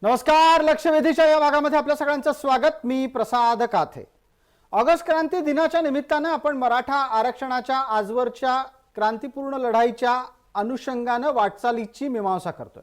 नमस्कार. लक्षवेधीच्या या भागामध्ये आपल्या सगळ्यांचं स्वागत. मी प्रसाद काथे. ऑगस्ट क्रांती दिनाच्या निमित्तानं आपण मराठा आरक्षणाच्या आजवरच्या क्रांतीपूर्ण लढाईच्या अनुषंगानं वाटचालीची मीमांसा करतोय.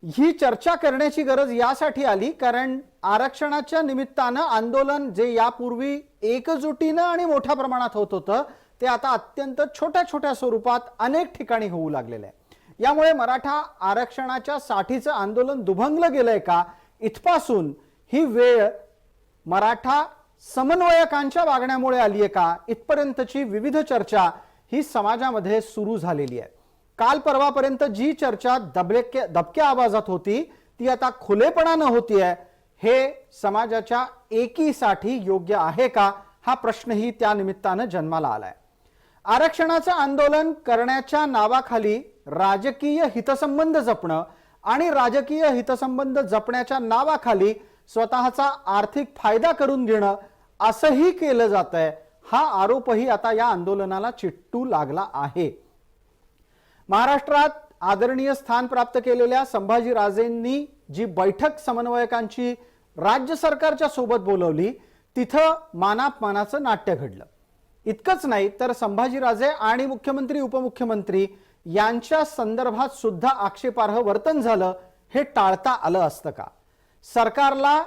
ही चर्चा करण्याची गरज यासाठी आली कारण आरक्षणाच्या निमित्तानं आंदोलन जे यापूर्वी एकजुटीनं आणि मोठ्या प्रमाणात होत होतं ते आता अत्यंत छोट्या छोट्या स्वरूपात अनेक ठिकाणी होऊ लागलेलं आहे. यामुळे मराठा आरक्षणाच्या साठीचं आंदोलन दुभंगलं गेलंय का, इथपासून ही वेळ मराठा समन्वयकांच्या वागण्यामुळे आली आहे का, इथपर्यंतची विविध चर्चा ही समाजामध्ये सुरू झालेली आहे. काल परवापर्यंत जी चर्चा दबक्या आवाजात होती ती आता खुलेपणानं होतीये. हे समाजाच्या एकीसाठी योग्य आहे का, हा प्रश्नही त्या निमित्तानं जन्माला आलाय. आरक्षणाचं आंदोलन करण्याच्या नावाखाली राजकीय हितसंबंध जपणं आणि राजकीय हितसंबंध जपण्याच्या नावाखाली स्वतःचा आर्थिक फायदा करून घेणं असंही केलं जातंय. हा आरोपही आता या आंदोलनाला चिट्टू लागला आहे. महाराष्ट्रात आदरणीय स्थान प्राप्त केलेल्या संभाजीराजेंनी जी बैठक समन्वयकांची राज्य सरकारच्या सोबत बोलवली तिथं मानापमानाचं नाट्य घडलं. इतकंच नाही तर संभाजीराजे आणि मुख्यमंत्री उपमुख्यमंत्री यांच्या संदर्भात सुद्धा आक्षेपार्ह वर्तन झालं. हे टाळता आलं असतं का? सरकारला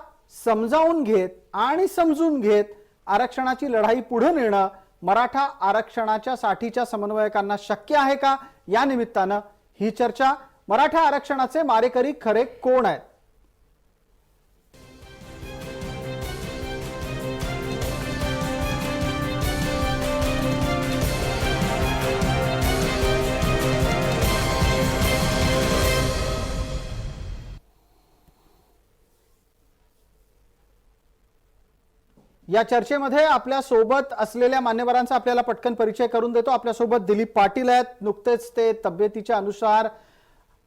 समजावून घेत आणि समजून घेत आरक्षणाची लढाई पुढे नेणं मराठा आरक्षणाच्या साठीच्या समन्वयकांना शक्य आहे का? या निमित्तानं ही चर्चा. मराठा आरक्षणाचे मारेकरी खरे कोण आहेत? या चर्चेमध्ये आपल्या सोबत असलेल्या मान्यवरांचा आपल्याला पटकन परिचय करून देतो. आपल्या सोबत दिलीप पाटील आहेत. नुकतेच ते तब्येतीच्या अनुसार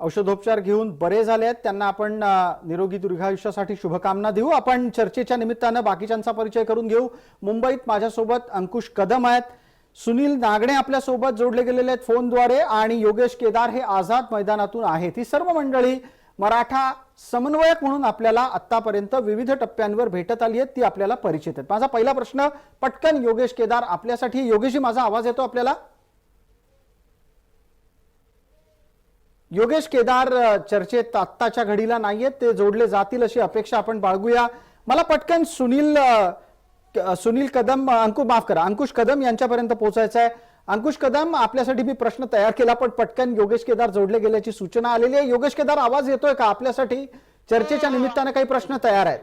औषधोपचार घेऊन बरे झाले आहेत. त्यांना आपण निरोगी दीर्घायुष्यासाठी शुभकामना देऊ. आपण चर्चेच्या निमित्तानं बाकीच्यांचा परिचय करून घेऊ. मुंबईत माझ्यासोबत अंकुश कदम आहेत, सुनील नागणे आपल्या सोबत जोडले गेलेले आहेत फोनद्वारे आणि योगेश केदार हे आझाद मैदानातून आहेत. ही सर्व मंडळी मराठा समन्वयक म्हणून आपल्याला आतापर्यंत विविध टप्प्यांवर भेटत आली आहेत, ती आपल्याला परिचित आहेत. माझा पहिला प्रश्न पटकन योगेश केदार आपल्यासाठी. योगेशजी, माझा आवाज येतो आपल्याला? योगेश केदार चर्चेत आत्ताच्या घडीला नाहीयेत, ते जोडले जातील अशी अपेक्षा आपण बाळगूया. मला पटकन सुनील कदम, अंकुश कदम यांच्यापर्यंत पोहोचायचं आहे. अंकुश कदम, आपल्यासाठी मी प्रश्न तयार केला पण पटकन योगेश केदार जोडले गेल्याची सूचना आलेली आहे. योगेश केदार, आवाज येतोय का आपल्यासाठी? चर्चेच्या निमित्तानं काही प्रश्न तयार आहेत.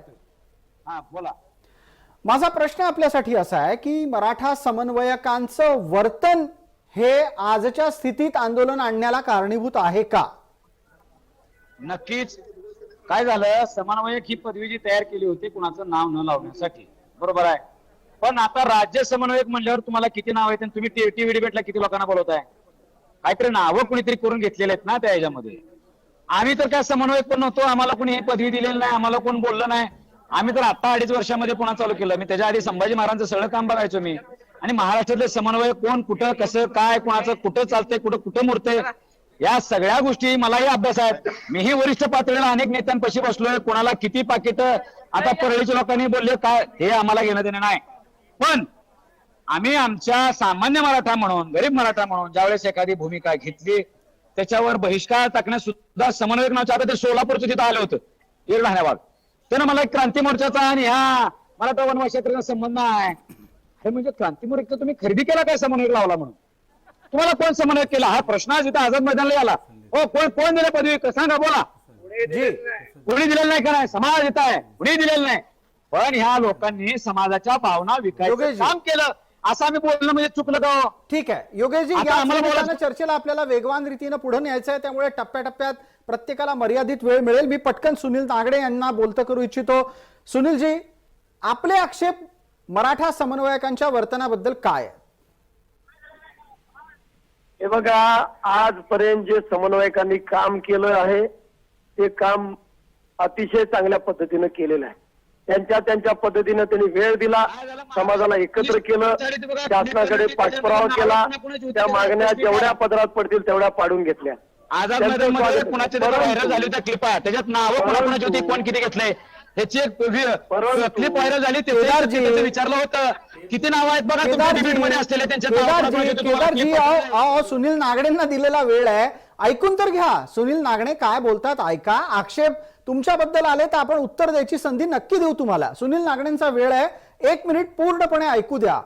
हा, बोला. माझा प्रश्न आपल्यासाठी असा आहे की मराठा समन्वयकांचं वर्तन हे आजच्या स्थितीत आंदोलन आणण्याला कारणीभूत आहे का? नक्कीच. काय झालं, समन्वयक ही पदवी जी तयार केली होती कुणाचं नाव न लावण्यासाठी, बरोबर आहे. पण आता राज्य समन्वयक म्हणल्यावर तुम्हाला किती नाव आहेत? तुम्ही टीव्ही डिबेटला किती लोकांना बोलवताय? काहीतरी नावं कुणीतरी करून घेतलेले आहेत ना त्या ह्याच्यामध्ये. आम्ही तर काय समन्वयक पण नव्हतो, आम्हाला कोणी ही पदवी दिलेली नाही, आम्हाला कोण बोललं नाही. आम्ही तर आता 2.5 वर्षामध्ये पुन्हा चालू केलं. मी त्याच्या आधी संभाजी महाराजांचं सगळं काम बघायचो मी. आणि महाराष्ट्रातले समन्वयक कोण, कुठं, कसं, काय, कुणाचं कुठं चालतंय, कुठं मुरतंय, या सगळ्या गोष्टी मलाही अभ्यास आहेत. मीही वरिष्ठ पातळीला अनेक नेत्यांपाशी बसलोय. कोणाला किती पाकिट आता परळीच्या लोकांनी बोलले काय, हे आम्हाला घेणं देणं नाही. पण आम्ही आमच्या सामान्य मराठा म्हणून, गरीब मराठा म्हणून ज्यावेळेस एखादी भूमिका घेतली त्याच्यावर बहिष्कार टाकण्यास सुद्धा समन्वयक नावाच्या, आता ते सोलापूरचं तिथं आलं होतं येर राहण्याबाग, त्यानं मला एक क्रांती मोर्चाचा आणि ह्या मराठा वनवासी संबंध आहे. हे म्हणजे क्रांती मोर्चा तुम्ही खरेदी केला काय समन्वयक लावला म्हणून? तुम्हाला कोण समन्वयक केला? हा प्रश्न आज इथं आझाद मैदानाला आला. हो, कोण दिलं पदवी? सांगा, बोला. कोणी दिलेलं नाही का? नाही, समाज येत आहे, कोणी दिलेलं नाही. पण ह्या लोकांनी समाजाच्या भावना विकायचं काम केलं असं आम्ही बोलणं म्हणजे चुकलं का? ठीक आहे योगेशजी, या चर्चेला आपल्याला वेगवान रीतीने पुढे न्यायचं आहे, त्यामुळे टप्प्याटप्प्यात प्रत्येकाला मर्यादित वेळ मिळेल. मी पटकन सुनील नागडे यांना बोलतं करू इच्छितो. सुनीलजी, आपले आक्षेप मराठा समन्वयकांच्या वर्तनाबद्दल काय आहे? हे बघा, आजपर्यंत जे समन्वयकांनी काम केलं आहे ते काम अतिशय चांगल्या पद्धतीने केलेलं आहे. त्यांच्या पद्धतीने त्यांनी वेळ दिला, समाजाला एकत्र केलं, शासनाकडे पाठपुरावा केला, त्या मागण्या जेवढ्या पदरात पडतील तेवढ्या पाडून घेतल्या. आझाद त्यांचं मैदानमध्ये स्वागत आहे. कुणाचे परंतु- व्हायरल झाली त्या क्लिप त्याच्यात नावं कुणाची होती, कोण किती घेतलंय ह्याची एक परंतु- क्लिप व्हायरल झाली. केदारजी- त्याचं विचारलं होतं किती नावं आहेत बघा तुमच्या डिबेटमध्ये असलेले, त्यांचे नावं कोणाकोणाचे होते तुम्हाला केदारजी clip अहो सुनील नागडेंना दिलेला वेळ आहे, ऐकून तर घ्या. सुनील नागडे काय बोलतात ऐका. आक्षेप तुमच्याबद्दल आले तर आपण उत्तर द्यायची संधी नक्की देऊ तुम्हाला. सुनील नागडेंचा वेळ आहे, 1 मिनिट पूर्णपणे ऐकू द्या.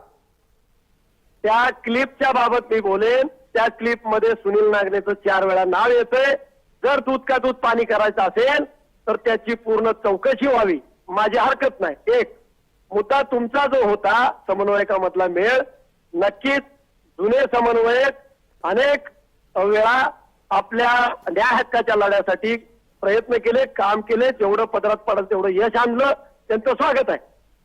त्या क्लिपच्या बाबत मी बोलेन. त्या क्लिप मध्ये सुनील नागनेचं 4 वेळा नाव येतंय. जर दूध का दूध पाणी करायचं असेल तर त्याची पूर्ण चौकशी व्हावी, माझी हरकत नाही. एक मुद्दा तुमचा जो होता समन्वयकामधला मेळ, नक्कीच जुने समन्वयक अनेक वेळा आपल्या न्याय हक्काच्या लढ्यासाठी प्रयत्न केले, काम केले, जेवढं पदरात पडलं तेवढं यश आणलं, त्यांचं स्वागत आहे.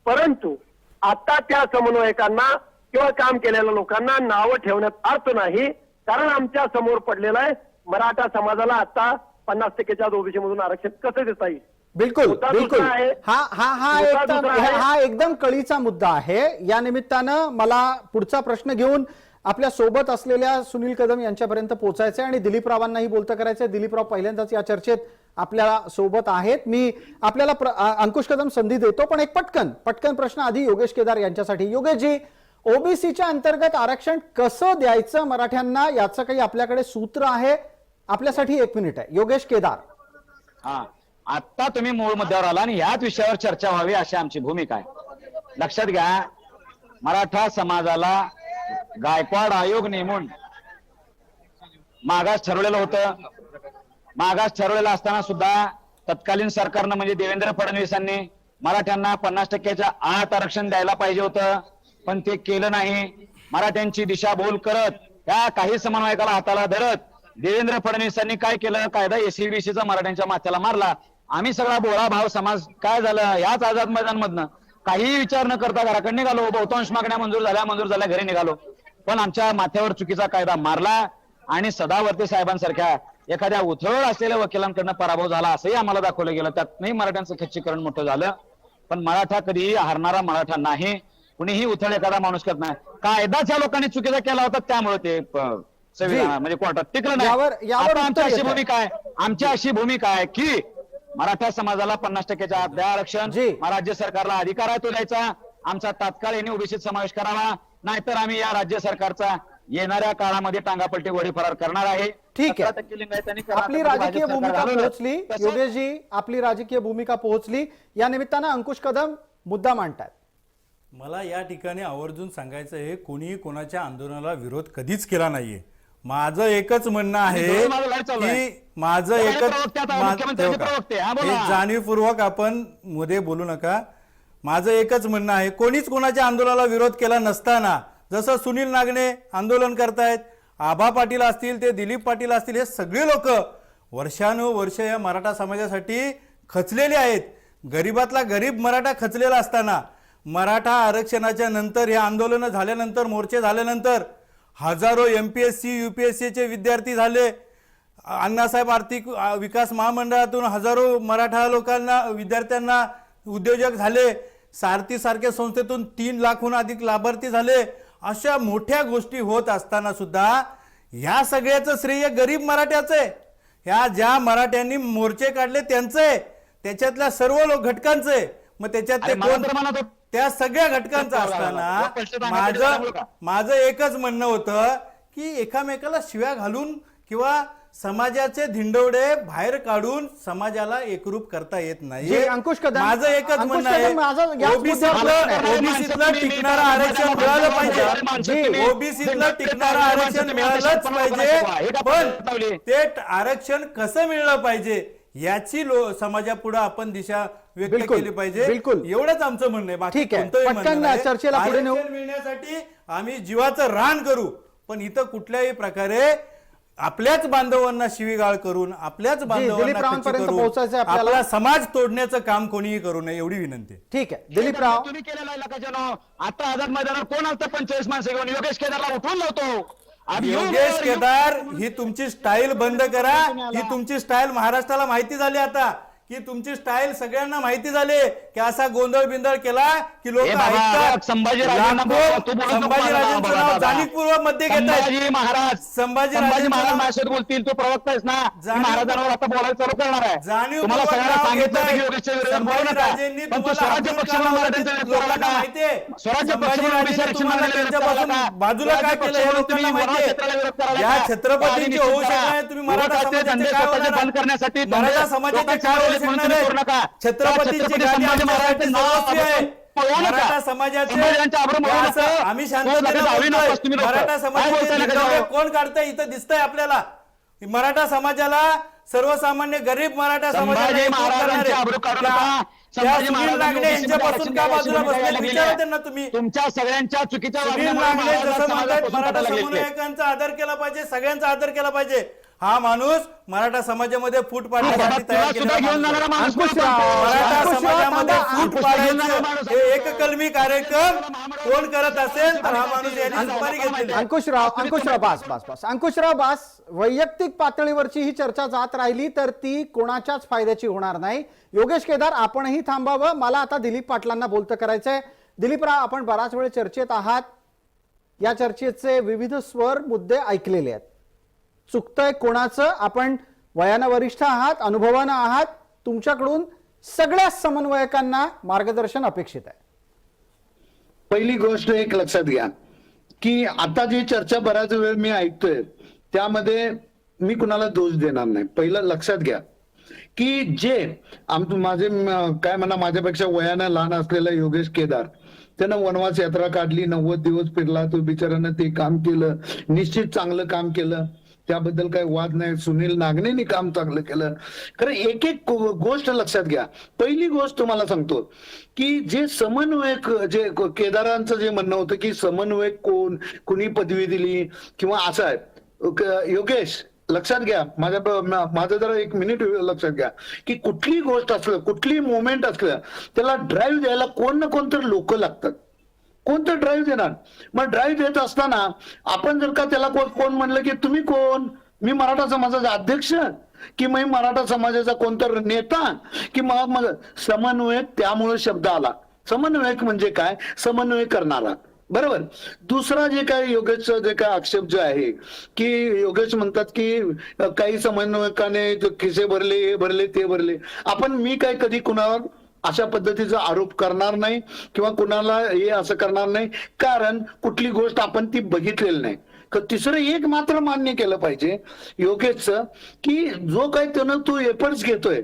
परंतु आता त्या समन्वयकांना किंवा काम केलेल्या लोकांना नावं ठेवण्यात अर्थ नाही, कारण आमच्या समोर पडलेलं आहे मराठा समाजाला आता 50% ओबीसी मधून आरक्षण कसं देता येईल. बिलकुल मुद्दा बिलकुल दुसरा आहे. हा मुद्दा एकदम दुसरा आहे. हा एकदम कळीचा मुद्दा आहे. या निमित्तानं मला पुढचा प्रश्न घेऊन आपल्या सोबत असलेल्या सुनील कदम यांच्यापर्यंत पोहोचायचंय आणि दिलीपरावांनाही बोलतं करायचंय. दिलीपराव पहिल्यांदाच या चर्चेत आपल्या सोबत आहेत. मी आपल्याला अंकुश कदम संधी देतो, पण एक पटकन प्रश्न आधी योगेश केदार यांच्यासाठी. योगेशजी, ओबीसीच्या अंतर्गत आरक्षण कसं द्यायचं मराठ्यांना, याचं काही आपल्याकडे सूत्र आहे? आपल्यासाठी 1 मिनिट आहे. योगेश केदार. हा, आता तुम्ही मूळ मुद्द्यावर आला आणि याच विषयावर चर्चा व्हावी अशी आमची भूमिका आहे. लक्षात घ्या, मराठा समाजाला गायकवाड आयोग नेमून मागास ठरवलेलं होतं. मागास ठरवलेलं असताना सुद्धा तत्कालीन सरकारनं म्हणजे देवेंद्र फडणवीसांनी मराठ्यांना 50%च्या आत आरक्षण द्यायला पाहिजे होतं, पण ते केलं नाही. मराठ्यांची दिशाभूल करत त्या काही समन्वयकाला हाताला धरत देवेंद्र फडणवीसांनी काय केलं, कायदा एससीबीसीचा मराठ्यांच्या माथ्याला मारला. आम्ही सगळा भोळा भाव समाज काय झालं, याच आझाद मैदानमधनं काही विचार न करता घराकडे निघालो. बहुतांश मागण्या मंजूर झाल्या घरी निघालो, पण आमच्या माथ्यावर चुकीचा कायदा मारला आणि सदावर्ते साहेबांसारख्या एखाद्या उथळ असलेल्या वकिलांकडनं पराभव झाला असंही आम्हाला दाखवलं गेलं. त्यातनंही मराठ्यांचं खच्चीकरण मोठं झालं. पण मराठा कधीही हारणारा मराठा नाही, कुणीही उथळ एखादा माणूस करत नाही. कायदाच या लोकांनी चुकीचा केला होता, त्यामुळे ते संविधान म्हणजे कोर्टात टिकलं नाही. आता आमची अशी भूमिका आहे की मराठा समाजाला 50%च्या आत द्या आरक्षण. राज्य सरकारला अधिकार आहे तो द्यायचा. आमचा तात्काळ यांनी ओबीसीत समावेश करावा, नाहीतर आम्ही या राज्य सरकारचा येणाऱ्या काळामध्ये टांगापलटी घोडी फरार करणार आहे. ठीक आहे, 17% लिंगायतांनी आपली राजकीय भूमिका पोहोचली. योगेशजी, आपली राजकीय भूमिका पोहोचली. या निमित्तानं अंकुश कदम मुद्दा मांडतात. मला या ठिकाणी आवर्जून सांगायचं आहे, कोणीही कोणाच्या आंदोलनाला विरोध कधीच केला नाहीये. माझं एकच म्हणणं आहे की माझं एकच हे जाणीवपूर्वक आपण मध्ये बोलू नका. माझं एकच म्हणणं आहे, कोणीच कोणाच्या आंदोलनाला विरोध केला नसताना जसं सुनील नागणे आंदोलन करतायत, आभा पाटील असतील, ते दिलीप पाटील असतील, हे सगळे लोक वर्षानुवर्ष या मराठा समाजासाठी खचलेले आहेत. गरीबातला गरीब मराठा खचलेला असताना मराठा आरक्षणाच्या नंतर हे आंदोलन झाल्यानंतर, मोर्चे झाल्यानंतर हजारो MPSC UPSC चे विद्यार्थी झाले. अण्णासाहेब आर्थिक विकास महामंडळातून हजारो मराठा लोकांना, विद्यार्थ्यांना उद्योजक झाले. सारथी सारख्या संस्थेतून 3 लाखहून अधिक लाभार्थी झाले. अशा मोठ्या गोष्टी होत असताना सुद्धा या सगळ्याचं श्रेय गरीब मराठ्याचं आहे. ह्या ज्या मराठ्यांनी मोर्चे काढले त्यांचं आहे, त्याच्यातल्या सर्व घटकांचं आहे. मग त्याच्यात ते कोण, त्या सगळ्या घटकांचं असताना माझं एकच म्हणणं होतं की एकामेकाला शिव्या घालून किंवा समाजाचे धिंडवडे बाहेर काढून समाजाला एकरूप करता येत नाही. माझं एकच म्हणणं आहे, ओबीसीतलं टिकणारं आरक्षण मिळालं पाहिजे. ओबीसीतलं टिकणारं आरक्षण मिळालंच पाहिजे, पण ते आरक्षण कसं मिळलं पाहिजे याची समाजापुढे आपण दिशा व्यक्त केली पाहिजे. एवढंच आमचं म्हणणं आहे. बाकी चर्चेला पुढे मिळण्यासाठी आम्ही जीवाचं रान करू, पण इथं कुठल्याही प्रकारे आपल्याच बांधवांना शिवीगाळ करून, आपल्याच बांधवांना आपला समाज तोडण्याचं काम कोणीही करू नये, एवढी विनंती. ठीक आहे दिलीपराव, तुम्ही केलेला आहे. आता आझाद मैदानावर कोण आलतं 45 माणसं घेऊन? योगेश केदारला उठवून लावतो. योगेश केदार, ही तुमची स्टाईल बंद करा. ही तुमची स्टाईल महाराष्ट्राला माहिती झाली आता की तुमची स्टाईल सगळ्यांना माहिती झाली की असा गोंधळ बिंदळ केला की लोक हे बाबा, ऐकतात. संभाजीराजांना लाखो तू बोलू नको संभाजीराजांचं मला, नाव बाबा. जाणीवपूर्वक मध्ये घेत संभाजी महाराज संभाजीराजांचं महाराज नाव- माझ्यासोबत बोलतील, तू प्रवक्ता आहेस ना, मी जाणीव- महाराजांवर आता बोलायला चालू करणार आहे. जाणीवपूर्वक तुम्हाला सगळ्यांना नाव सांगितलं घेताय. की योगेशच्या विरोधात बोलू नका. संभाजीराजेंनी पण तू तुम्हाला स्वराज्य अब्दुल पक्षाला कलाम मराठीचा वरती विरोध लोकांना करा माहितीये. का? स्वराज्य संभाजीराजेंनी पक्षाला तुम्हाला त्यांच्यापासून बाजूला काय केलं हे लोकांना माहितीये. या छत्रपतींचे होऊ शकणार नाही, तुम्ही मराठा समाजाचे काय होणार बंद करण्यासाठी मराठा समाजाचे काय होऊ शकणार आहे? छत्रपतींची गादी आमच्यासाठी सर्वस्वी आहे. मराठा समाजाचे आम्ही शांततेने बोलतोय. मराठा समाजाचे कोण काढतंय इथं दिसतंय आपल्याला. मराठा समाजाला सर्वसामान्य गरीब मराठा समाजाला एकजूट करणारे त्या सुनील नागणे यांच्यापासून का बाजूला बसले विचारा त्यांना तुम्ही. तुमच्या सगळ्यांच्या चुकीच्या सुनील वागण्यामुळे नागणे महाराज जसं म्हणतात समाजापासून मराठा तुटायला लागलेले. समन्वयकांचा आदर केला पाहिजे, सगळ्यांचा आदर केला पाहिजे. हा माणूस मराठा समाजामध्ये फूट पाडण्यासाठी तयार सुद्धा घेऊन केलेला जाणारा माणूस. माणूस कोण? मराठा अंकुशराव, समाजामध्ये थांबा. फूट पाडायचं हे एककलमी कार्यक्रम कोण करत असेल तर हा माणूस यांनी सुपारी घेतलेली आहे. अंकुशराव बास अंकुशराव बास, वैयक्तिक पातळीवरची ही चर्चा जात राहिली तर ती कोणाच्याच फायद्याची होणार नाही. योगेश केदार, आपणही थांबावं. मला आता दिलीप पाटलांना बोलतं करायचंय. दिलीपराव, आपण बराच वेळ चर्चेत आहात. या चर्चेचे विविध स्वर मुद्दे ऐकलेले आहेत. चुकतंय कोणाचं? आपण वयानं वरिष्ठ आहात, अनुभवानं आहात. तुमच्याकडून सगळ्या समन्वयकांना मार्गदर्शन अपेक्षित आहे. पहिली गोष्ट एक लक्षात घ्या की आता जी चर्चा बराच वेळ मी ऐकतोय त्यामध्ये मी कुणाला दोष देणार नाही. पहिलं लक्षात घ्या की जे माझे काय म्हणा माझ्यापेक्षा वयानं लहान असलेला योगेश केदार, त्यानं वनवास यात्रा काढली, 90 दिवस फिरला, तो बिचारानं ते काम केलं, निश्चित चांगलं काम केलं, त्याबद्दल काही वाद नाही. सुनील नागणेंनी काम चांगलं केलं. खरं एक एक गोष्ट लक्षात घ्या. पहिली गोष्ट तुम्हाला सांगतो की जे समन्वयक, जे केदारांचं जे म्हणणं होतं की समन्वयक कोण, कुणी पदवी दिली किंवा असं आहे. योगेश, लक्षात घ्या, माझं जरा एक मिनिट लक्षात घ्या की कुठली गोष्ट असलं, कुठली मुवमेंट असलं, त्याला ड्राईव्ह द्यायला कोण ना कोणतरी लोक लागतात. कोणतं ड्राईव्ह देणार? मग ड्राईव्ह देत असताना आपण जर का त्याला कोण म्हणलं की तुम्ही कोण, मी मराठा समाजाचा अध्यक्ष की मी मराठा समाजाचा कोणता नेता की मग समन्वयक, त्यामुळे शब्द आला. समन्वयक म्हणजे काय? समन्वय करणारा. बरोबर. दुसरा जे काय योगेशचा जे काय आक्षेप जो आहे की योगेश म्हणतात की काही समन्वयकाने खिसे भरले, हे भरले, ते भरले. मी काय कधी कुणावर अशा पद्धतीचा आरोप करणार नाही किंवा कुणाला हे असं करणार नाही, कारण कुठली गोष्ट आपण ती बघितलेली नाही. तिसरं एक मात्र मान्य केलं पाहिजे योगेशचं की जो काही त्यानं तू एफर्ट्स घेतोय,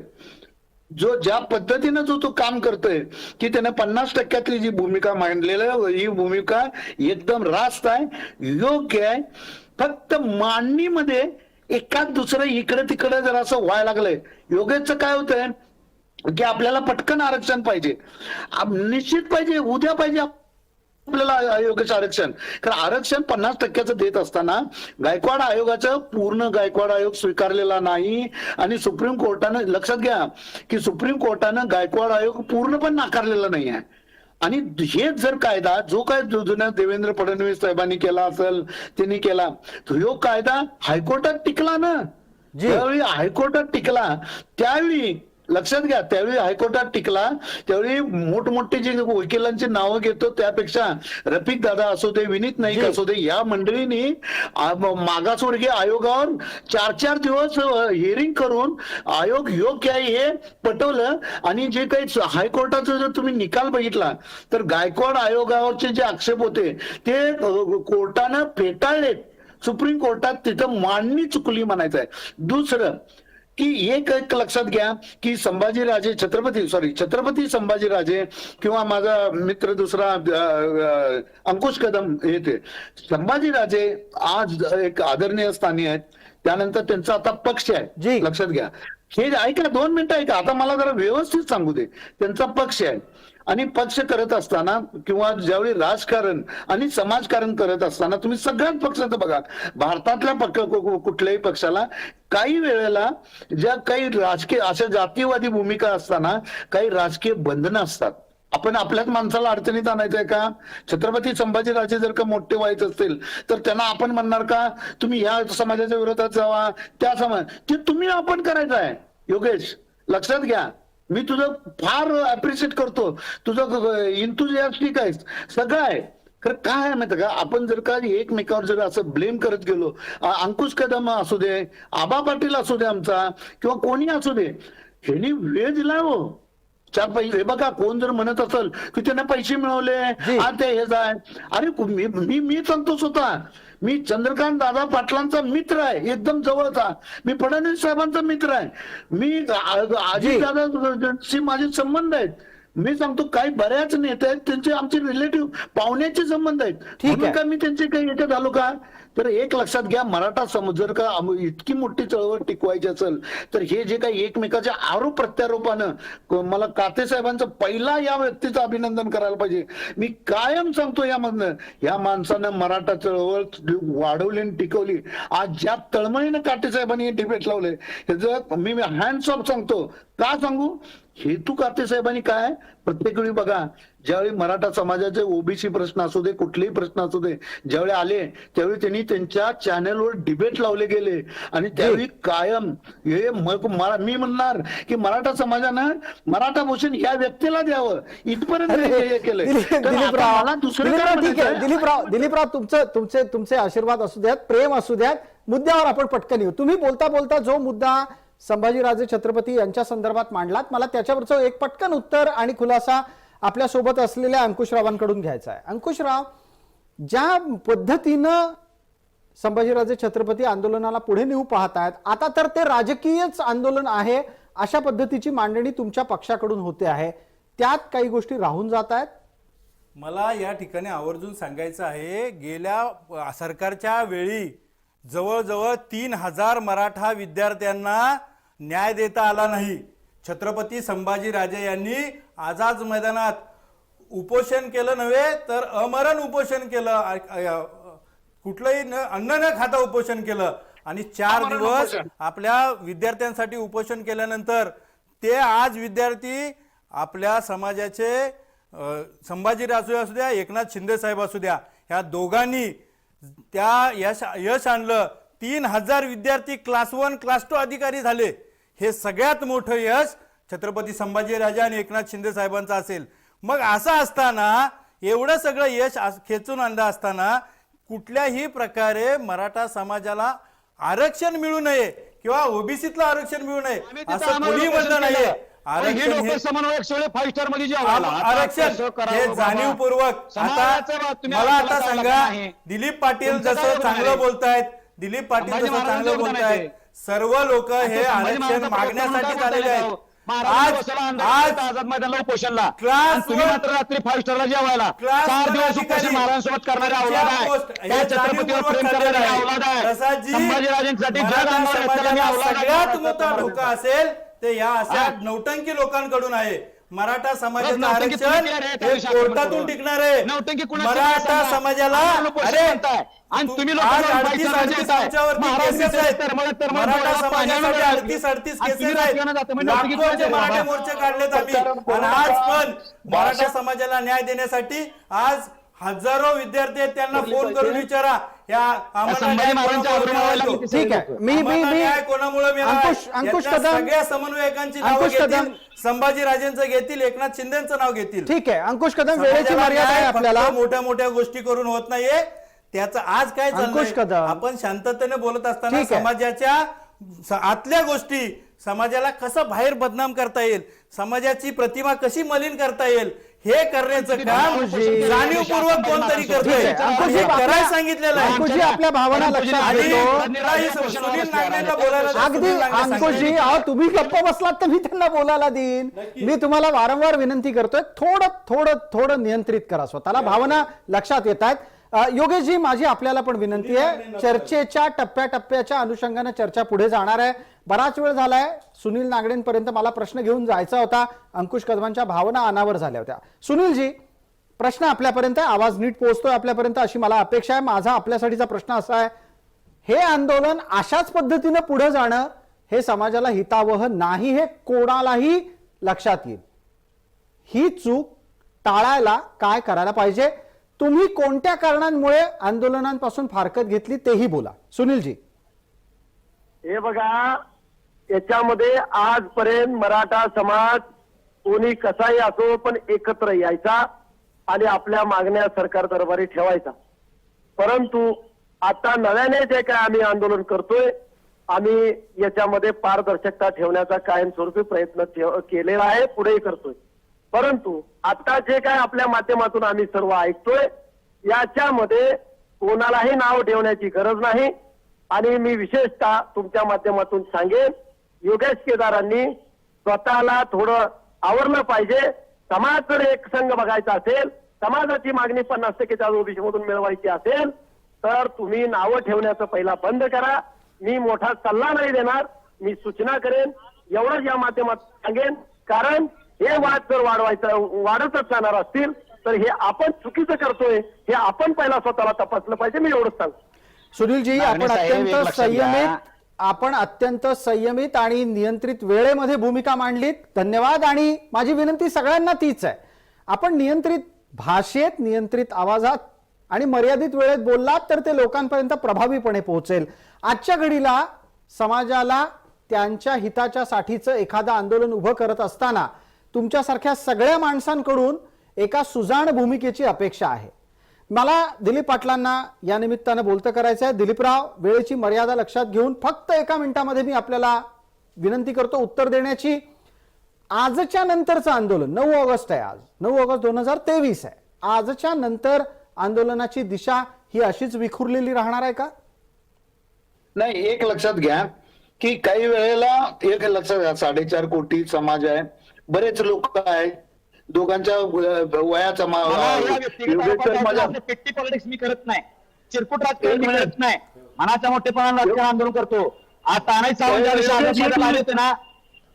ज्या पद्धतीनं जो तो काम करतोय की त्याने 50% जी भूमिका मांडलेलं, ही भूमिका एकदम रास्त आहे, योग्य आहे. फक्त मांडणीमध्ये एकाच दुसरं इकडे तिकडे जर असं व्हायला लागलंय. योगेशचं काय होतंय की आपल्याला पटकन आरक्षण पाहिजे, निश्चित पाहिजे, उद्या पाहिजे आपल्याला योगेश आरक्षण. कारण आरक्षण 50% देत असताना गायकवाड आयोगाचं पूर्ण गायकवाड आयोग स्वीकारलेला नाही आणि सुप्रीम कोर्टानं, लक्षात घ्या की सुप्रीम कोर्टानं गायकवाड आयोग पूर्ण पण नाकारलेला नाही आहे. आणि हेच जर कायदा जो काय जुन्या देवेंद्र फडणवीस साहेबांनी केला असेल, त्यांनी केला, तो ह्यो कायदा हायकोर्टात टिकला ना. ज्यावेळी हायकोर्टात टिकला त्यावेळी लक्षात घ्या, त्यावेळी हायकोर्टात टिकला त्यावेळी मोठमोठे जे वकिलांची नावं घेतो त्यापेक्षा रफिक दादा असू दे, विनीत नाईक असू दे, या मंडळींनी मागासवर्गीय आयोगावर 4-4 दिवस हिअरिंग करून आयोग योग्य आहे हे पटवलं. आणि जे काही हायकोर्टाचा जर तुम्ही निकाल बघितला तर गायकवाड आयोगावरचे जे आक्षेप होते ते कोर्टानं फेटाळलेत. सुप्रीम कोर्टात तिथं मांडणी चुकली म्हणायचं आहे. दुसरं की एक लक्षात घ्या की छत्रपती संभाजीराजे किंवा माझा मित्र दुसरा अंकुश कदम येते, संभाजीराजे आज एक आदरणीय स्थानी आहेत. त्यानंतर त्यांचा आता पक्ष आहे. लक्षात घ्या, हे ऐका, 2 मिनिटं ऐका, आता मला जरा व्यवस्थित सांगू दे. त्यांचा पक्ष आहे आणि पक्ष करत असताना किंवा ज्यावेळी राजकारण आणि समाजकारण करत असताना तुम्ही सगळ्याच पक्षाचं बघा, भारतातल्या कुठल्याही पक्षाला काही वेळेला ज्या काही राजकीय अशा जातीयवादी भूमिका असताना काही राजकीय बंधनं असतात. आपण आपल्याच माणसाला अडचणीत आणायचंय का? छत्रपती संभाजीराजे जर का मोठे व्हायच असतील तर त्यांना आपण म्हणणार का तुम्ही ह्या समाजाच्या विरोधात जावा, त्या समाज, ते तुम्ही आपण करायचं आहे. योगेश, लक्षात घ्या. मी तुझं फार अप्रिशिएट करतो, तुझं इंथुजियास्टिक आहे, सगळं आहे. खरं काय आहे माहिती का, आपण जर का एकमेकावर जर असं ब्लेम करत गेलो, अंकुश कदम असू दे, आबा पाटील असू दे आमचा, किंवा कोणी असू दे, ह्यांनी वेळ दिला हो. 4 पैसे, हे बघा, कोण जर म्हणत असेल की त्यांना पैसे मिळवले, ते हेच आहे, अरे मी सांगतो स्वतः, मी चंद्रकांत दादा पाटलांचा मित्र आहे, एकदम जवळचा. मी फडणवीस साहेबांचा मित्र आहे. मी अजित दादाशी माझे संबंध आहेत. मी सांगतो, काही बऱ्याच नेते आहेत त्यांचे आमचे रिलेटिव्ह पाहुण्याचे संबंध आहेत, म्हणून का मी त्यांचे काही याच्यात आलो का. तर एक लक्षात घ्या, मराठा समाज जर का इतकी मोठी चळवळ टिकवायची असेल तर हे जे काही एकमेकाच्या आरोप प्रत्यारोपानं, मला काते साहेबांचं पहिला या व्यक्तीचं अभिनंदन करायला पाहिजे. मी कायम सांगतो, यामधनं या माणसानं मराठा चळवळ वाढवली आणि टिकवली. आज ज्या तळमळीनं काटे साहेबांनी हे डिबेट लावले, ह्याचं मी हँड्स ऑफ सांगतो. का सांगू, हेतू काते साहेबांनी काय, प्रत्येक वेळी बघा, ज्यावेळी मराठा समाजाचे ओबीसी प्रश्न असू दे, कुठलेही प्रश्न असू दे, ज्यावेळी आले त्यावेळी त्यांनी त्यांच्या चॅनलवर डिबेट लावले गेले. आणि त्यावेळी कायम हे मी म्हणणार की मराठा समाजानं मराठा भूषण या व्यक्तीला द्यावं, इथपर्यंत हे केलंय. मला दुसरं काय म्हणायचंय? दिलीपराव, तुमचे आशीर्वाद असू द्यात, प्रेम असू द्यात, मुद्द्यावर आपण पटकन येऊ. तुम्ही बोलता बोलता जो मुद्दा संभाजीराजे छत्रपती यांच्या संदर्भात मांडलात, मला त्याच्यावरचं एक पटकन उत्तर आणि खुलासा आपल्या सोबत असलेल्या अंकुशरावांकडून घ्यायचा आहे. अंकुशराव, ज्या पद्धतीनं संभाजीराजे छत्रपती आंदोलनाला पुढे नेऊ पाहतायत, आता तर ते राजकीयच आंदोलन आहे अशा पद्धतीची मांडणी तुमच्या पक्षाकडून होते आहे, त्यात काही गोष्टी राहून जात आहेत. मला या ठिकाणी आवर्जून सांगायचं आहे, गेल्या सरकारच्या वेळी जवळजवळ 3000 मराठा विद्यार्थ्यांना न्याय देता आला नाही. छत्रपती संभाजीराजे यांनी आझाद मैदानात उपोषण केलं नव्हे तर अमरण उपोषण केलं, कुठलंही अन्न न खाता उपोषण केलं. आणि 4 दिवस आपल्या विद्यार्थ्यांसाठी उपोषण केल्यानंतर ते आज विद्यार्थी आपल्या समाजाचे संभाजीराजे असू द्या, एकनाथ शिंदे साहेब असू द्या, ह्या दोघांनी त्या यश आणलं. 3000 विद्यार्थी क्लास 1 क्लास 2 अधिकारी झाले. हे सगळ्यात मोठं यश छत्रपती संभाजीराजे आणि एकनाथ शिंदे साहेबांचं असेल. मग असं असताना, एवढं सगळं यश खेचून आणलं असताना, कुठल्याही प्रकारे मराठा समाजाला आरक्षण मिळू नये किंवा ओबीसीतलं आरक्षण मिळू नये असं कोणी म्हणलं नाहीये. आरक्षण हे जाणीवपूर्वक, मला आता सांगा, दिलीप पाटील जसं चांगलं बोलतायत, दिलीप पाटील जसं चांगलं बोलतायत, सर्व लोक हे आरक्षण मागण्यासाठी आलेले आहेत. आझाद मैदानाला उपोषणला, तुम्ही मात्र रात्री 5 स्टारला जेवायला 4 दिवस उपोषण महाराजांसोबत करणारे औलाद आहे, त्या छत्रपतीवर प्रेम करणारे औलाद आहे, संभाजीराजांसाठी जग अंगावर सगळ्यात मोठा धोका असेल ते या अशा नौटंकी लोकांकडून आहे. मराठा समाजाचं आरक्षण हे कोर्टातून टिकणार आहे. मराठा समाजाला, अरे आणि तुम्ही मराठा समाजासाठी 38 केसेस आहेत, लाखोचे मराठे मोर्चे काढलेत आम्ही. आणि आज पण मराठा समाजाला न्याय देण्यासाठी आज हजारो विद्यार्थी आहेत, त्यांना फोन करून विचारा, या ठीक आहे. कोणामुळे अंकुश कदम, सगळ्या समन्वयकांची नावं घेतील, संभाजीराजेंचं घेतील, एकनाथ शिंदेचं नाव घेतील. ठीक आहे अंकुश कदम, वेळेची मर्यादा आहे आपल्याला. मोठ्या मोठ्या गोष्टी करून होत नाहीये. त्याचं आज काय अंकुश चाललंय, कदम, आपण शांततेने बोलत असताना समाजाच्या आतल्या गोष्टी, समाजाला कसं बाहेर बदनाम करता येईल, समाजाची प्रतिमा कशी मलिन करता येईल, हे करण्याचं काम जाणीवपूर्वक कोणतरी करतोय, करायला सांगितलेलं आहे. अंकुशजी, आपल्या भावना लक्षात घेतो. सुनील नागनेला बोलायला, अगदी अंकुशजी, तुम्ही गप्प बसलात तर मी त्यांना बोलायला देईन. मी तुम्हाला वारंवार विनंती करतोय, थोडं नियंत्रित करा स्वतःला. भावना लक्षात येत आहेत. योगेशजी, माझी आपल्याला पण विनंती आहे, चर्चेच्या टप्प्याटप्प्याच्या अनुषंगाने चर्चा पुढे जाणार आहे. बराच वेळ झालाय, सुनील नागडेंपर्यंत मला प्रश्न घेऊन जायचा होता, अंकुश कदमांच्या भावना अनावर झाल्या होत्या. सुनीलजी, प्रश्न आपल्यापर्यंत आहे, आवाज नीट पोहोचतोय आपल्यापर्यंत अशी मला अपेक्षा आहे. माझा आपल्यासाठीचा प्रश्न असा आहे, हे आंदोलन अशाच पद्धतीनं पुढे जाणं हे समाजाला हितावह नाही, हे कोणालाही लक्षात येईल. ही चूक टाळायला काय करायला पाहिजे? तुम्ही कोणत्या कारणांमुळे आंदोलनांपासून फारकत घेतली तेही बोला. सुनीलजी. हे बघा, याच्यामध्ये आजपर्यंत मराठा समाज कोणी कसाही असो पण एकत्र यायचा आणि आपल्या मागण्या सरकार दरबारी ठेवायचा. परंतु आता नव्याने जे काय आम्ही आंदोलन करतोय, आम्ही याच्यामध्ये पारदर्शकता ठेवण्याचा कायमस्वरूपी प्रयत्न केलेला आहे, पुढेही करतोय. परंतु आता जे काय आपल्या माध्यमातून आम्ही सर्व ऐकतोय याच्यामध्ये कोणालाही नाव ठेवण्याची गरज नाही. आणि मी विशेषतः तुमच्या माध्यमातून सांगेन, योगेश केदारांनी स्वतःला थोडं आवरलं पाहिजे. समाजाकडे एक संघ बघायचा असेल, समाजाची मागणी 50% ओबीसी मधून मिळवायची असेल तर तुम्ही नावं ठेवण्याचं पहिला बंद करा. मी मोठा सल्ला नाही देणार, मी सूचना करेन, एवढंच या माध्यमातून सांगेन. कारण हे वाद जर वाढतच जाणार असतील तर हे आपण चुकीचं करतोय, हे आपण पहिला स्वतःला तपासलं पाहिजे. मी एवढंच सांगतो. सुनीलजी, नागणे साहेब, एक लक्षात घ्या. आपण अत्यंत संयमित आणि नियंत्रित वेळेमध्ये भूमिका मांडलीत. धन्यवाद. आणि माझी विनंती सगळ्यांना तीच आहे, आपण नियंत्रित भाषेत, नियंत्रित आवाजात आणि मर्यादित वेळेत बोललात तर ते लोकांपर्यंत प्रभावीपणे पोहोचेल. आजच्या घडीला समाजाला त्यांच्या हिताच्या साठीचं एखादं आंदोलन उभं करत असताना तुमच्यासारख्या सगळ्या माणसांकडून एका सुजाण भूमिकेची अपेक्षा आहे. मला दिलीप पाटलांना या निमित्तानं बोलतं करायचं आहे. दिलीपराव, वेळेची मर्यादा लक्षात घेऊन फक्त 1 मिनिटामध्ये मी आपल्याला विनंती करतो उत्तर देण्याची. आजच्या नंतरचं आंदोलन 9 ऑगस्ट आहे, आज 9 ऑगस्ट 2023 आहे. आजच्या नंतर आंदोलनाची दिशा ही अशीच विखुरलेली राहणार आहे का? नाही, एक लक्षात घ्या की काही वेळेला एक लक्षात घ्या, 4.5 कोटी समाज आहे, बरेच लोक आहेत, दोघांच्या वयाचा पेट्टी पॉलिटिक्स मी करत नाही, चिरकुट राजकारण मी करत नाही, मनाच्या मोठेपणा राजकारण आंदोलन करतो. आज तानाजी सावंत ज्या दिवशी मैदानाला आले होते ना,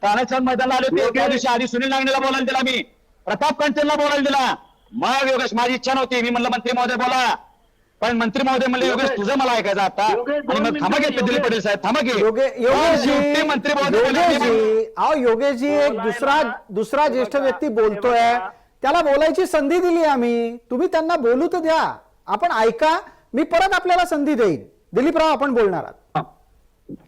तानाजी सावंत मैदानाला आले होते त्या दिवशी आधी सुनील नागणेला बोलायला दिला, मी प्रताप कंचनला बोलायला दिला. मग योगेश, माझी इच्छा नव्हती, मी म्हणलं मंत्री महोदय बोला, पण मंत्री महोदय म्हणले योगेश तुझं मला ऐकायचं आता. आणि मग थांबा घेतले दिलीप पटेल साहेब, थांबा घे मंत्री महोदय. योगेशजी, एक दुसरा ज्येष्ठ व्यक्ती बोलतोय, त्याला बोलायची संधी दिली आम्ही, तुम्ही त्यांना बोलू तर द्या, आपण ऐका, मी परत आपल्याला संधी देईन. दिलीपराव, आपण बोलणार आहात.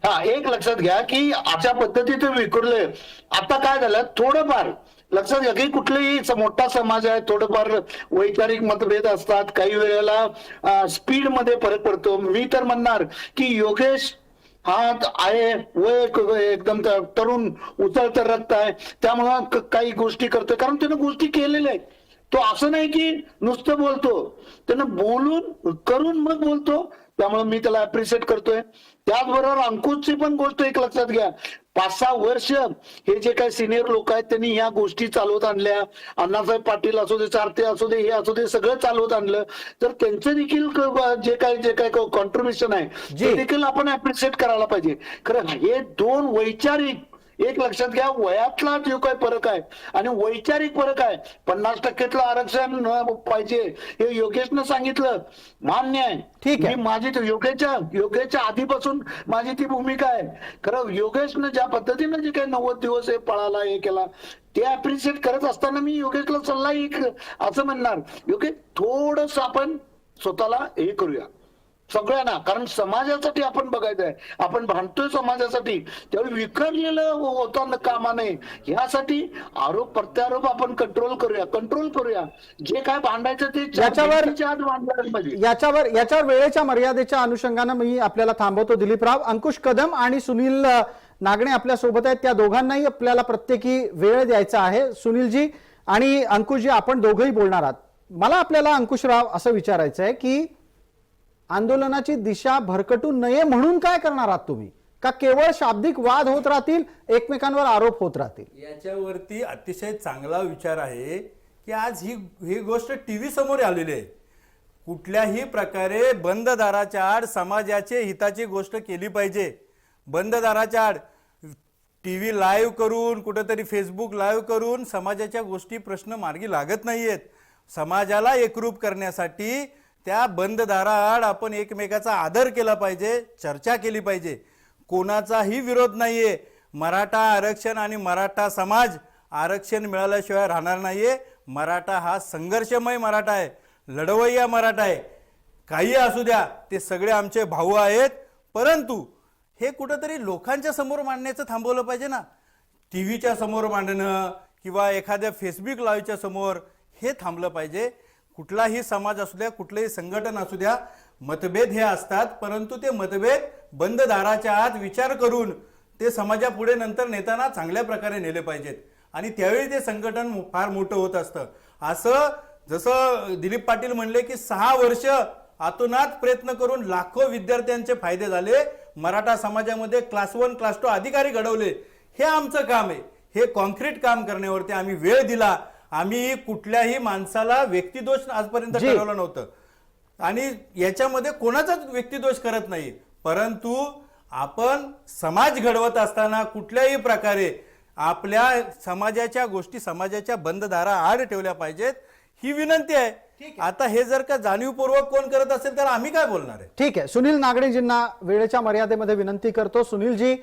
हा, एक लक्षात घ्या की अशा पद्धतीने विखुरले. आता काय झालं, थोडंफार लक्षात घ्या की कुठलाही मोठा समाज आहे, थोडंफार वैचारिक मतभेद असतात, काही वेळेला स्पीड मध्ये फरक पडतो. मी तर म्हणणार की योगेश हा आहे, वय एकदम तरुण उचलतं रक्त आहे, त्यामुळं काही गोष्टी करतोय, कारण त्यानं गोष्टी केलेल्या आहेत. तो असं नाही की नुसतं बोलतो, त्यानं बोलून करून मग बोलतो, त्यामुळे मी त्याला अप्रिशिएट करतोय. त्याचबरोबर अंकुशची पण गोष्ट एक लक्षात घ्या, 5-6 वर्ष हे जे काही सिनियर लोक आहेत त्यांनी ह्या गोष्टी चालवत आणल्या. अण्णासाहेब पाटील असू दे, चारते असू दे, हे असू दे, सगळं चालवत आणलं. तर त्यांचं देखील जे काय कॉन्ट्रीब्युशन आहे ते देखील आपण अप्रिशिएट करायला पाहिजे. खरं हे 2 वैचारिक, एक लक्षात घ्या, वयातला जो काही फरक आहे आणि वैचारिक फरक आहे, 50% आरक्षण पाहिजे हे योगेशनं सांगितलं, मान्य आहे. ठीक आहे, मी माझी योगेशच्या आधीपासून माझी ती भूमिका आहे. खरं योगेशनं ज्या पद्धतीनं जे काही 90 दिवस हे पळाला, हे केला, ते अप्रिशिएट करत असताना मी योगेशला सल्ला असं म्हणणार, योगेश थोडस आपण स्वतःला हे करूया सगळ्यांना, कारण समाजासाठी आपण बघायचं आहे, आपण भांडतोय समाजासाठी, त्यावेळी विखरलेलं होता कामा नये. यासाठी आरोप प्रत्यारोप आपण कंट्रोल करूया. जे काय भांडायचं ते याच्यावर वेळेच्या मर्यादेच्या अनुषंगानं मी आपल्याला थांबवतो. दिलीपराव, अंकुश कदम आणि सुनील नागणे आपल्या सोबत आहेत, त्या दोघांनाही आपल्याला प्रत्येकी वेळ द्यायचा आहे. सुनीलजी आणि अंकुशजी, आपण दोघंही बोलणार आहात. मला आपल्याला अंकुशराव असं विचारायचं आहे की आंदोलनाची दिशा भरकटू नये म्हणून काय करणार आहात तुम्ही, का केवळ शाब्दिक वाद होत राहतील, एकमेकांवर आरोप होत राहतील? याच्यावरती अतिशय चांगला विचार आहे की आज ही गोष्ट टीव्ही समोर आलेली आहे. कुठल्याही प्रकारे बंद दाराच्या आड समाजाचे हिताची गोष्ट केली पाहिजे. बंद दाराच्या आड टीव्ही लाईव्ह करून, कुठेतरी फेसबुक लाईव्ह करून समाजाच्या गोष्टी, प्रश्न मार्गी लागत नाहीयेत. समाजाला एकरूप करण्यासाठी त्या बंद दाराआड आपण एकमेकाचा आदर केला पाहिजे, चर्चा केली पाहिजे. कोणाचाही विरोध नाहीये. मराठा आरक्षण आणि मराठा समाज आरक्षण मिळाल्याशिवाय राहणार नाहीये. मराठा हा संघर्षमय मराठा आहे, लढवय्या मराठा आहे. काही असू द्या, ते सगळे आमचे भाऊ आहेत. परंतु हे कुठंतरी लोकांच्या समोर मांडण्याचं थांबवलं पाहिजे ना. टीव्हीच्या समोर मांडणं किंवा एखाद्या फेसबुक लाईव्हच्या समोर हे थांबलं पाहिजे. कुठलाही समाज असू द्या, कुठलंही संघटन असू द्या, मतभेद हे असतात, परंतु ते मतभेद बंद दाराच्या आत विचार करून ते समाजापुढे नंतर नेताना चांगल्या प्रकारे नेले पाहिजेत आणि त्यावेळी ते संघटन फार मोठं होत असतं. असं जसं दिलीप पाटील म्हणले की 6 वर्ष आतोनात प्रयत्न करून लाखो विद्यार्थ्यांचे फायदे झाले, मराठा समाजामध्ये क्लास 1 क्लास 2 अधिकारी घडवले. हे आमचं काम आहे. हे कॉन्क्रीट काम करण्यावरती आम्ही वेळ दिला. आम्ही कुठल्याही माणसाला व्यक्तिदोष आजपर्यंत जी. ठरवलं नव्हतं आणि याच्यामध्ये कोणाचाच व्यक्तिदोष करत नाही, परंतु आपण समाज घडवत असताना कुठल्याही प्रकारे आपल्या समाजाच्या गोष्टी समाजाच्या बंधदारा आड ठेवल्या पाहिजेत, ही विनंती आहे. आता हे जर का जाणीवपूर्वक कोण करत असेल तर आम्ही काय बोलणार आहे. ठीक आहे, सुनील नागडेजींना वेळेच्या मर्यादेमध्ये विनंती करतो. सुनीलजी,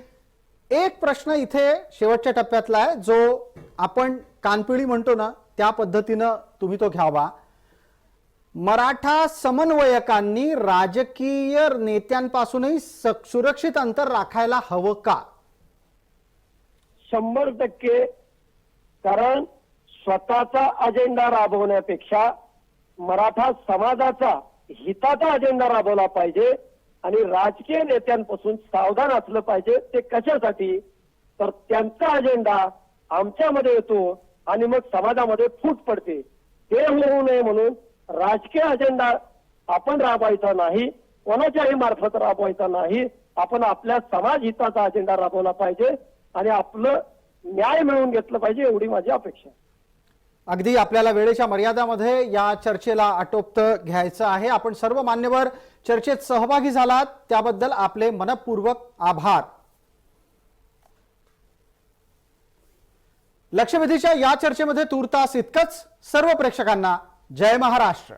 एक प्रश्न इथे शेवटच्या टप्प्यातला आहे, जो आपण कानपिळी म्हणतो ना, त्या पद्धतीनं तुम्ही तो घ्यावा. मराठा समन्वयकांनी राजकीय नेत्यांपासूनही सुरक्षित अंतर राखायला हवं का? 100%. कारण स्वतःचा अजेंडा राबवण्यापेक्षा मराठा समाजाचा हिताचा अजेंडा राबवला पाहिजे आणि राजकीय नेत्यांपासून सावधान असलं पाहिजे. ते कशासाठी? तर त्यांचा अजेंडा आमच्यामध्ये येतो आणि मग समाजामध्ये फूट पडते. ते होऊ नये म्हणून राजकीय अजेंडा आपण राबवायचा नाही, कोणाच्याही मार्फत राबवायचा नाही. आपण आपल्या समाज हिताचा अजेंडा राबवला पाहिजे आणि आपलं न्याय मिळवून घेतलं पाहिजे, एवढी माझी अपेक्षा आहे. अगदी आपल्याला वेळेच्या मर्यादामध्ये या चर्चेला आटोपत घ्यायचं आहे. आपण सर्व मान्यवर चर्चेत सहभागी झालात त्याबद्दल आपले मनपूर्वक आभार. लक्षवेधीच्या या चर्चेमध्ये तूर्तास इतकंच. सर्व प्रेक्षकांना जय महाराष्ट्र.